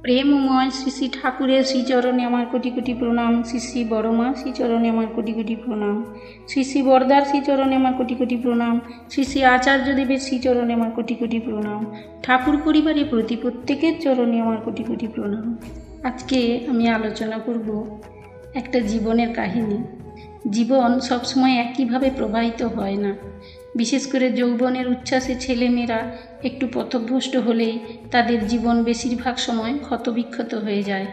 প্রেমময় শ্রী শ্রী ঠাকুরের শ্রীচরণে আমার কোটি কোটি প্রণাম। শ্রী শ্রী বড়মা শ্রীচরণে আমার কোটি কোটি প্রণাম। শ্রী শ্রী বরদার শ্রীচরণে আমার কোটি কোটি প্রণাম। শ্রী শ্রী আচার্যদেবের শ্রীচরণে আমার কোটি কোটি প্রণাম। ঠাকুর পরিবারের প্রতি প্রত্যেকের চরণে আমার কোটি কোটি প্রণাম। আজকে আমি আলোচনা করব একটা জীবনের কাহিনী। জীবন সবসময় একইভাবে প্রবাহিত হয় না। বিশেষ করে যৌবনের উচ্ছ্বাসে ছেলেমেয়েরা একটু পথভ্রষ্ট হলেই তাদের জীবন বেশিরভাগ সময় ক্ষতবিক্ষত হয়ে যায়,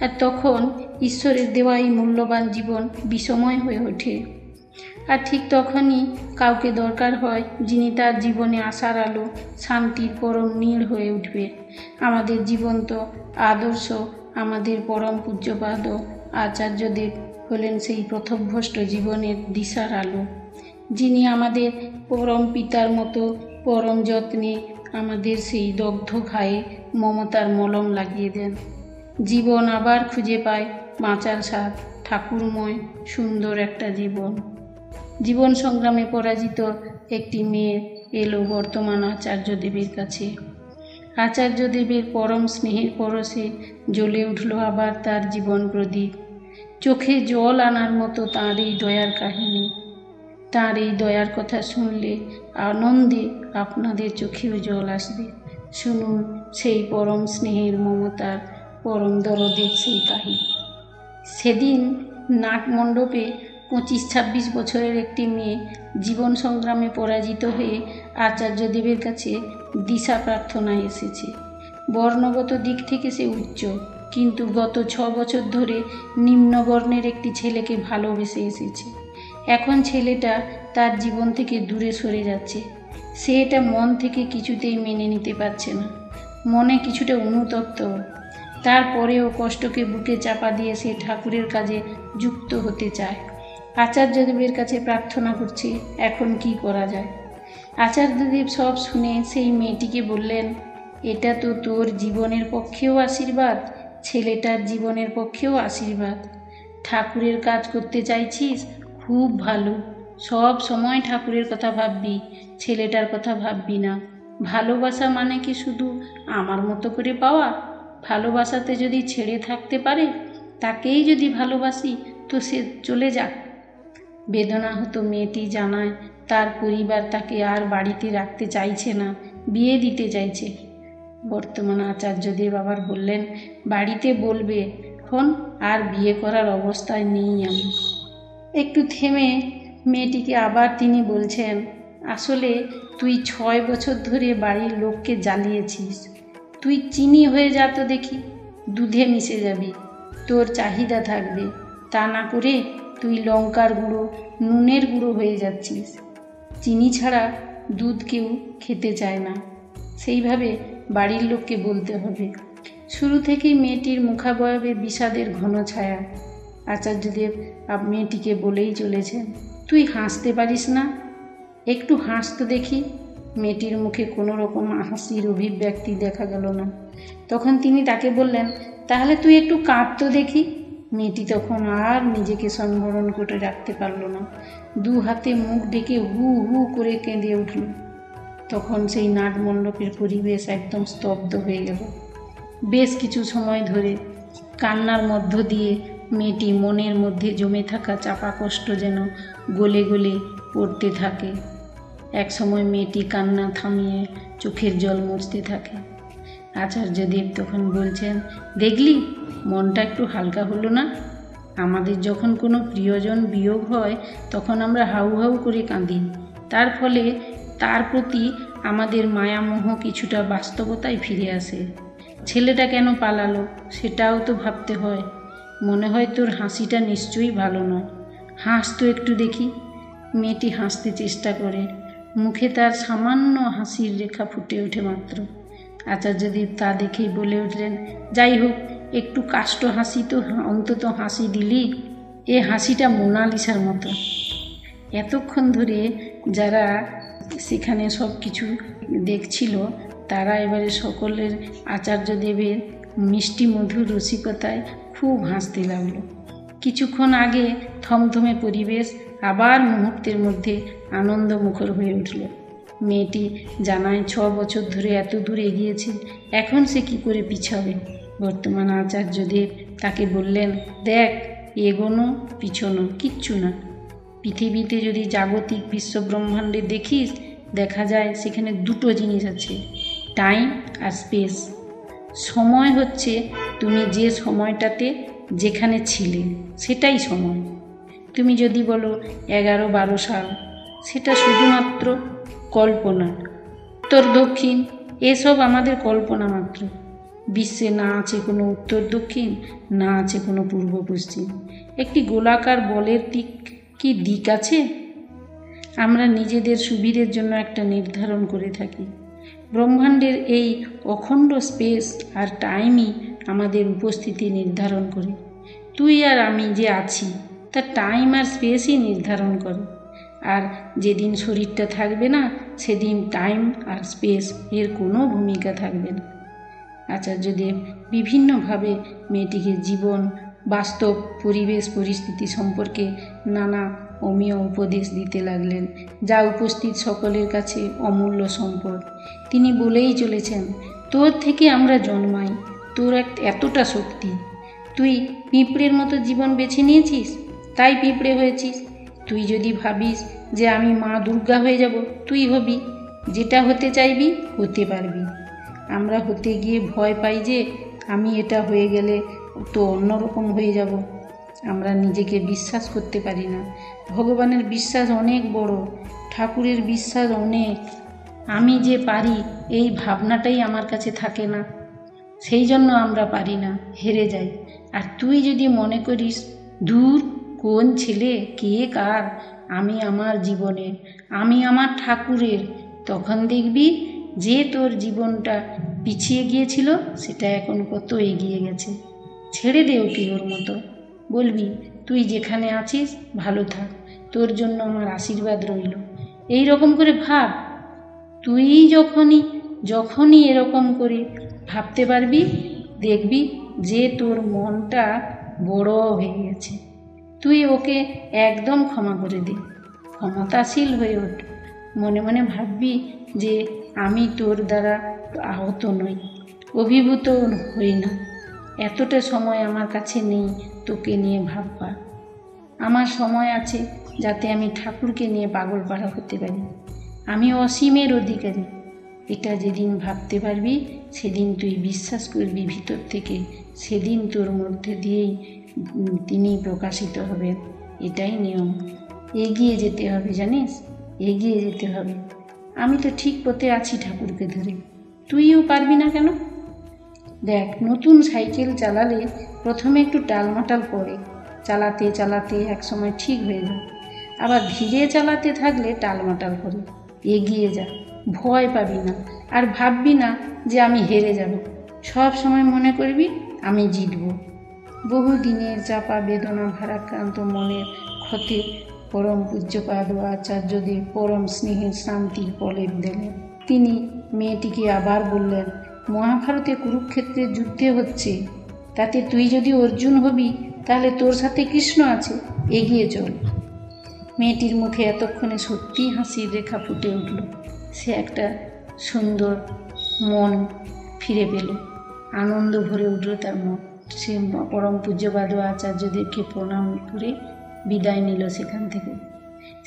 আর তখন ঈশ্বরের দেওয়া এই মূল্যবান জীবন বিষময় হয়ে ওঠে। আর ঠিক তখনই কাউকে দরকার হয় যিনি তার জীবনে আশার আলো, শান্তির পরম নীড় হয়ে উঠবে। আমাদের জীবন্ত আদর্শ, আমাদের পরম পূজ্যপাদ আচার্যদেব হলেন সেই পথভ্রষ্ট জীবনের দিশার আলো, যিনি আমাদের পরম পিতার মতো পরম যত্নে আমাদের সেই দগ্ধ ঘায়ে মমতার মলম লাগিয়ে দেন। জীবন আবার খুঁজে পায় বাঁচার স্বাদ, ঠাকুরময় সুন্দর একটা জীবন। জীবন সংগ্রামে পরাজিত একটি মেয়ে এলো বর্তমান আচার্যদেবের কাছে। আচার্যদেবের পরম স্নেহের পরশে জ্বলে উঠল আবার তার জীবন প্রদীপ। চোখে জল আনার মতো তাঁর এই দয়ার কাহিনী। তাঁর এই দয়ার কথা শুনলে আনন্দে আপনাদের চোখেও জল আসবে। শুনুন সেই পরম স্নেহের মমতার পরম দরদের সেই কাহিনী। সেদিন নাটমণ্ডপে 25-26 বছরের একটি মেয়ে জীবন সংগ্রামে পরাজিত হয়ে আচার্যদেবের কাছে দিশা প্রার্থনায় এসেছে। বর্ণগত দিক থেকে সে উচ্চ, কিন্তু গত 6 বছর ধরে নিম্নবর্ণের একটি ছেলেকে ভালোবেসে এসেছে। এখন ছেলেটা তার জীবন থেকে দূরে সরে যাচ্ছে। সে এটা মন থেকে কিছুতেই মেনে নিতে পারছে না, মনে কিছুটা অনুতপ্ত। তারপরেও কষ্টকে বুকে চাপা দিয়ে সে ঠাকুরের কাজে যুক্ত হতে চায়। আচার্যদেবের কাছে প্রার্থনা করছে এখন কি করা যায়। আচার্যদেব সব শুনে সেই মেয়েটিকে বললেন, এটা তো তোর জীবনের পক্ষেও আশীর্বাদ, ছেলেটার জীবনের পক্ষেও আশীর্বাদ। ঠাকুরের কাজ করতে চাইছিস, খুব ভালো। সব সময় ঠাকুরের কথা ভাববি, ছেলেটার কথা ভাববি না। ভালোবাসা মানে কি শুধু আমার মতো করে পাওয়া? ভালোবাসাতে যদি ছেড়ে থাকতে পারে, তাকেই যদি ভালোবাসি তো সে চলে যাক। বেদনাহত মেয়েটি জানায় তার পরিবার তাকে আর বাড়িতে রাখতে চাইছে না, বিয়ে দিতে চাইছে। বর্তমান আচার্যদেব আবার বললেন, বাড়িতে বলবে এখন আর বিয়ে করার অবস্থায় নেই আমি। একটু থেমে মেয়েটিকে আবার তিনি বলছেন, আসলে তুই 6 বছর ধরে বাড়ির লোককে জ্বালিয়েছিস। তুই চিনি হয়ে যা তো দেখি, দুধে মিশে যাবি, তোর চাহিদা থাকবে। তা না করে তুই লঙ্কার গুঁড়ো, নুনের গুঁড়ো হয়ে যাচ্ছিস। চিনি ছাড়া দুধ কেউ খেতে চায় না, সেইভাবে বাড়ির লোককে বলতে হবে। শুরু থেকেই মেয়েটির মুখাবয়বে বিষাদের ঘন ছায়া। আচার্যদেব মেয়েটিকে বলেই চলেছেন, তুই হাসতে পারিস না? একটু হাস তো দেখি। মেয়েটির মুখে কোনো রকম হাসির অভিব্যক্তি দেখা গেল না। তখন তিনি তাকে বললেন, তাহলে তুই একটু কাঁদ তো দেখি। মেয়েটি তখন আর নিজেকে সংবরণ করে রাখতে পারল না, 2 হাতে মুখ ঢেকে হু হু করে কেঁদে উঠল। তখন সেই নাটমণ্ডপের পরিবেশ একদম স্তব্ধ হয়ে গেল। বেশ কিছু সময় ধরে কান্নার মধ্য দিয়ে মেয়েটি মনের মধ্যে জমে থাকা চাপা কষ্ট যেন গলে গলে পড়তে থাকে। এক সময় মেয়েটি কান্না থামিয়ে চোখের জল মুছতে থাকে। আচার্যদেব তখন বলছেন, দেখলি মনটা একটু হালকা হলো না? আমাদের যখন কোনো প্রিয়জন বিয়োগ হয় তখন আমরা হাউ হাউ করে কাঁদি। তার ফলে তার প্রতি আমাদের মায়ামোহ কিছুটা বাস্তবতায় ফিরে আসে। ছেলেটা কেন পালালো সেটাও তো ভাবতে হয়। মনে হয় তোর হাসিটা নিশ্চয়ই ভালো নয়, হাস তো একটু দেখি। মেয়েটি হাসতে চেষ্টা করে, মুখে তার সামান্য হাসির রেখা ফুটে ওঠে মাত্র। আচার্যদেব তা দেখেই বলে উঠলেন, যাই হোক, একটু কাষ্ট হাসি তো অন্তত হাসি দিলি। এ হাসিটা মোনালিসার মতো। এতক্ষণ ধরে যারা সেখানে সব কিছু দেখছিল তারা এবারে সকলের আচার্যদেবের মিষ্টি মধুর রসিকতায় খুব হাসতে লাগলো। কিছুক্ষণ আগে থমথমে পরিবেশ আবার মুহূর্তের মধ্যে আনন্দমুখর হয়ে উঠল। মেয়েটি জানায় 6 বছর ধরে এত দূর এগিয়েছে, এখন সে কি করে পিছাবে? বর্তমান আচার্যদেব তাকে বললেন, দেখ, এগোনো পিছনো কিচ্ছু না। পৃথিবীতে যদি জাগতিক বিশ্বব্রহ্মাণ্ডে দেখিস, দেখা যায় সেখানে দুটো জিনিস আছে, টাইম আর স্পেস। সময় হচ্ছে তুমি যে সময়টাতে যেখানে ছিলে সেটাই সময়। তুমি যদি বলো 11-12 সাল, সেটা শুধুমাত্র কল্পনা। উত্তর দক্ষিণ এসব আমাদের কল্পনা মাত্র। বিশ্বে না আছে কোনো উত্তর দক্ষিণ, না আছে কোনো পূর্ব পশ্চিম। একটি গোলাকার বলের কি দিক আছে? আমরা নিজেদের সুবিধের জন্য একটা নির্ধারণ করে থাকি। ব্রহ্মাণ্ডের এই অখণ্ড স্পেস আর টাইমই আমাদের উপস্থিতি নির্ধারণ করে। তুই আর আমি যে আছি তা টাইম আর স্পেসই নির্ধারণ করে। আর যেদিন শরীরটা থাকবে না, সেদিন টাইম আর স্পেস এর কোনো ভূমিকা থাকবে না। আচার্যদেব বিভিন্নভাবে মেয়েটিকে জীবন, বাস্তব পরিবেশ পরিস্থিতি সম্পর্কে নানা অমীয় উপদেশ দিতে লাগলেন, যা উপস্থিত সকলের কাছে অমূল্য সম্পদ। তিনি বলেই চলেছেন, তোর থেকে আমরা জন্মাই, তোর এতটা শক্তি। তুই পিঁপড়ের মতো জীবন বেছে নিয়েছিস, তাই পিঁপড়ে হয়েছিস। তুই যদি ভাবিস যে আমি মা দুর্গা হয়ে যাব, তুই হবি। যেটা হতে চাইবি হতে পারবি। আমরা হতে গিয়ে ভয় পাই যে আমি এটা হয়ে গেলে তো অন্যরকম হয়ে যাব। আমরা নিজেকে বিশ্বাস করতে পারি না। ভগবানের বিশ্বাস অনেক বড়, ঠাকুরের বিশ্বাস অনেক। আমি যে পারি এই ভাবনাটাই আমার কাছে থাকে না, সেই জন্য আমরা পারি না, হেরে যাই। আর তুই যদি মনে করিস দূর কোন ছেলে কে কার, আমি আমার জীবনের, আমি আমার ঠাকুরের, তখন দেখবি যে তোর জীবনটা পিছিয়ে গিয়েছিল সেটা এখন কত এগিয়ে গেছে। ছেড়ে দে ওকে ওর মতো। বলবি তুই যেখানে আছিস ভালো থাক, তোর জন্য আমার আশীর্বাদ রইল। এই রকম করে ভাব। তুই যখনই এরকম করে ভাবতে পারবি, দেখবি যে তোর মনটা বড় হয়ে গেছে। তুই ওকে একদম ক্ষমা করে দে, ক্ষমতাশীল হয়ে ওঠ। মনে মনে ভাববি যে আমি তোর দ্বারা আহত নই, অভিভূত হই না। এতটা সময় আমার কাছে নেই তোকে নিয়ে ভাববার। আমার সময় আছে যাতে আমি ঠাকুরকে নিয়ে পাগল পাড়া হতে পারি। আমি অসীমের অধিকারী। এটা যেদিন ভাবতে পারবি, সেদিন তুই বিশ্বাস করবি ভিতর থেকে, সেদিন তোর মধ্যে দিয়েই তিনি প্রকাশিত হবেন। এটাই নিয়ম। এগিয়ে যেতে হবে, জানিস, এগিয়ে যেতে হবে। আমি তো ঠিক পথে আছি ঠাকুরকে ধরে, তুইও পারবি না কেন? দেখ, নতুন সাইকেল চালালে প্রথমে একটু টালমাটাল পড়ে, চালাতে চালাতে একসময় ঠিক হয়ে যায়। আবার ধীরে চালাতে থাকলে টালমাটাল করে। এগিয়ে যা, ভয় পাবি না। আর ভাববি না যে আমি হেরে যাব। সব সময় মনে করবি আমি জিতব। বহুদিনের চাপা বেদনা ভারাক্রান্ত মনের ক্ষতে পরম পূজ্যপাদ আচার্যদেব পরম স্নেহের শান্তির প্রলেপ দিলেন। তিনি মেয়েটিকে আবার বললেন, মহাভারতে কুরুক্ষেত্রের যুদ্ধে হচ্ছে, তাতে তুই যদি অর্জুন হবি তাহলে তোর সাথে কৃষ্ণ আছে, এগিয়ে চল। মেয়েটির মুখে এতক্ষণে সত্যিই হাসির রেখা ফুটে উঠল। সে একটা সুন্দর মন ফিরে পেল, আনন্দ ভরে উঠল তার মন। সে পরম পূজ্যপাদ আচার্যদেবকে প্রণাম করে বিদায় নিল সেখান থেকে।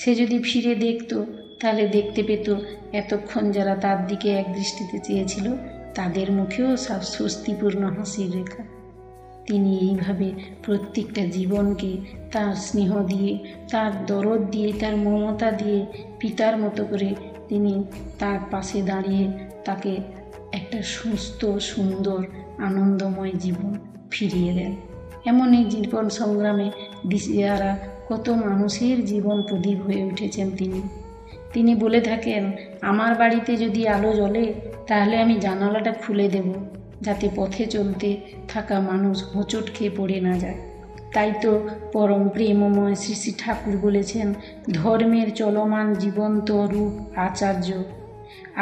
সে যদি ফিরে দেখত তাহলে দেখতে পেত এতক্ষণ যারা তার দিকে এক দৃষ্টিতে চেয়েছিল তাদের মুখেও সব স্বস্তিপূর্ণ হাসির রেখা। তিনি এইভাবে প্রত্যেকটা জীবনকে তার স্নেহ দিয়ে, তার দরদ দিয়ে, তার মমতা দিয়ে, পিতার মতো করে তিনি তার পাশে দাঁড়িয়ে তাকে একটা সুস্থ, সুন্দর, আনন্দময় জীবন ফিরিয়ে দেন। এমন এই জীবন সংগ্রামে দিশেহারা কত মানুষের জীবন প্রদীপ হয়ে উঠেছেন তিনি বলে থাকেন, আমার বাড়িতে যদি আলো জ্বলে তাহলে আমি জানালাটা খুলে দেব, যাতে পথে চলতে থাকা মানুষ হোঁচট খেয়ে পড়ে না যায়। তাই তো পরম প্রেমময় শ্রী শ্রী ঠাকুর বলেছেন, ধর্মের চলমান জীবন্ত রূপ আচার্য।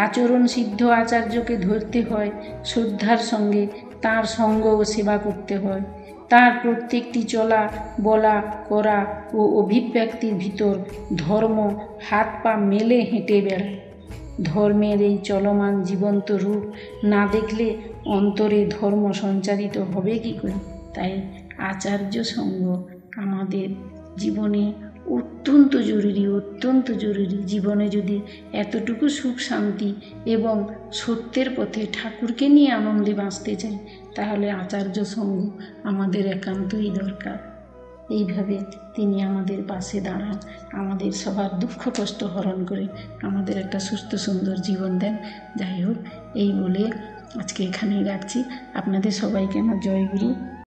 আচরণ সিদ্ধ আচার্যকে ধরতে হয় শ্রদ্ধার সঙ্গে, তাঁর সঙ্গ ও সেবা করতে হয়। তার প্রত্যেকটি চলা, বলা, করা ও অভিব্যক্তির ভিতর ধর্ম হাত পা মেলে হেঁটে বেড়ায়। ধর্মের এই চলমান জীবন্ত রূপ না দেখলে অন্তরে ধর্ম সঞ্চারিত হবে কি করে? তাই আচার্য সঙ্গ আমাদের জীবনে অত্যন্ত জরুরি, অত্যন্ত জরুরি। জীবনে যদি এতটুকু সুখ শান্তি এবং সত্যের পথে ঠাকুরকে নিয়ে আনন্দে বাঁচতে চাই, তাহলে আচার্য সঙ্গ আমাদের একান্তই দরকার। এইভাবে তিনি আমাদের পাশে দাঁড়ান, আমাদের সবার দুঃখ কষ্ট হরণ করে আমাদের একটা সুস্থ সুন্দর জীবন দেন। যাই হোক, এই বলে আজকে এখানেই রাখছি। আপনাদের সবাইকে আমার জয়গুরু।